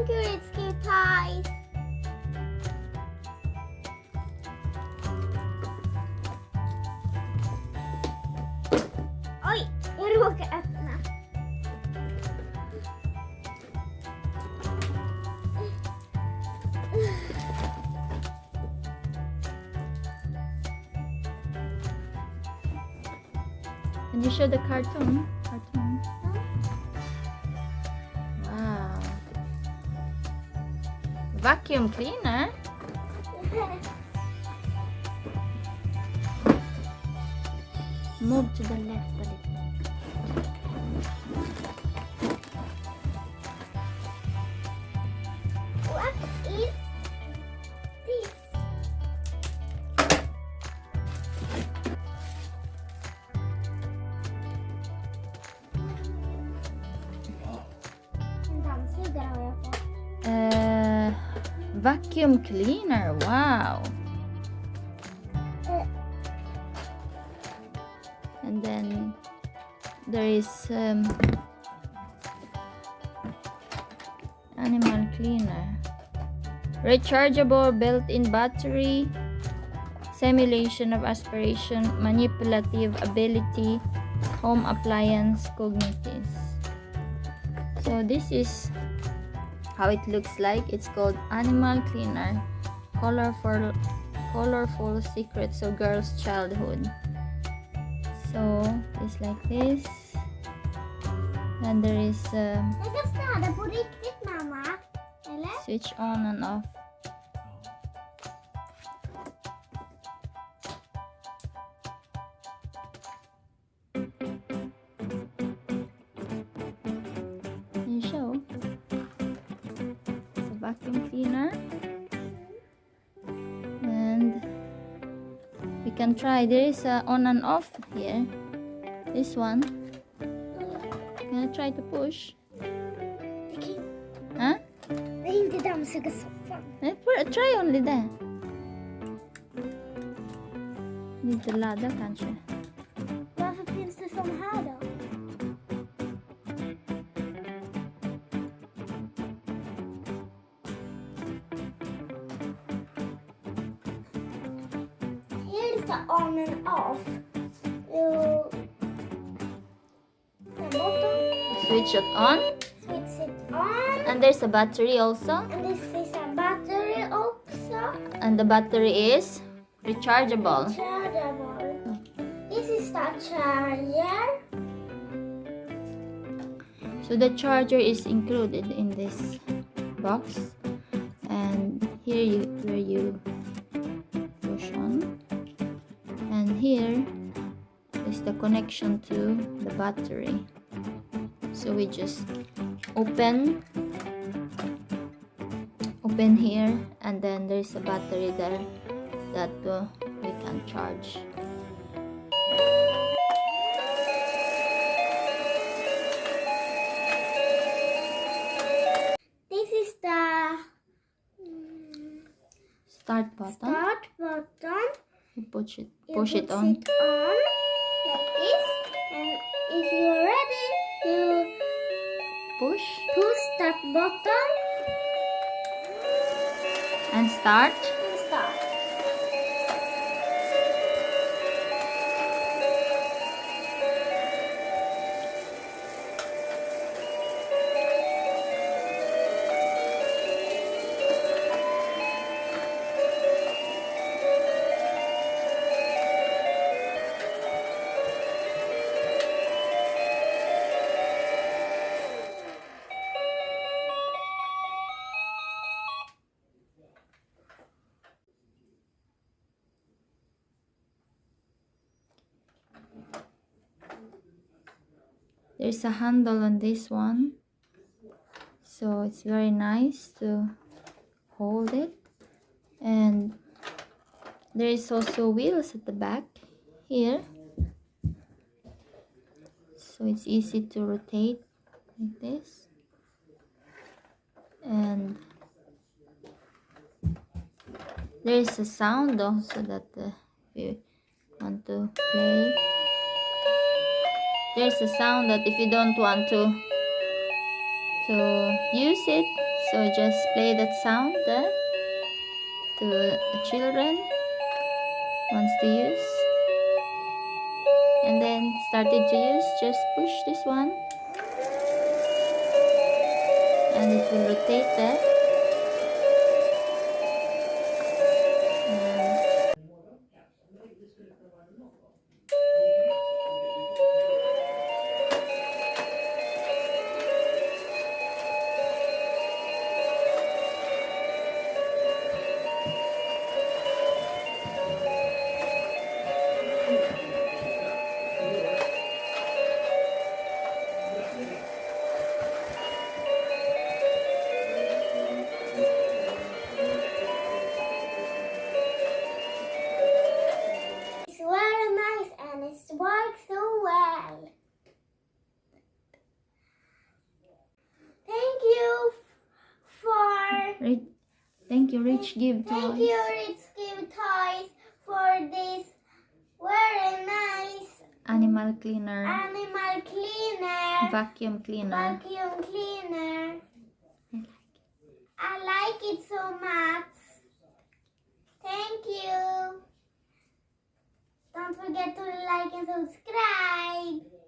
Thank you, it's cute toys. Oj, jag råkade öppna. Can you show the cartoon? Wow. Vacuum cleaner. Move to the left a little. What is this? En dammsugare har jag fått. Vacuum cleaner. Wow. And then there is animal cleaner. Rechargeable built-in battery. Simulation of aspiration. Manipulative ability. Home appliance cognities. So this is how it looks like. It's called animal cleaner. Colorful secrets of girls' childhood. So it's like this. And there is Jag kan städa på riktigt, mamma. Eller? switch on and off. Can you show? It's a vacuum cleaner. And we can try. There is a on and off here. This one. Can I try to push? Huh? Det är inte dammsugarsoffan. Try only that. Lite ladda kanske. Varför finns det som här då? Here's the on and off. The bottom. Switch it on. Switch it on. And there's a battery also. And this is a battery also. And the battery is rechargeable. Rechargeable. This is the charger. So the charger is included in this box. And here where you push on. And here is the connection to the battery. So we just open here, and then there's a battery there that we can charge. This is the Start button. start button. You push it You on. it on like this. And if you're ready, you Push push that button and start. and start. There's a handle on this one, so it's very nice to hold it. And there is also wheels at the back here, so it's easy to rotate like this. And there is a sound also that if you want to play. There's a sound that if you don't want to use it, So just play that sound there to the children wants to use, and then started to use. Just push this one and it will rotate that. It's very nice and it works so well. Thank you for Thank you, Rich Give thank Toys. you Rich Give Toys for this very nice Animal cleaner, animal cleaner, vacuum cleaner. vacuum cleaner. I like it so much. Thank you. Don't forget to like and subscribe.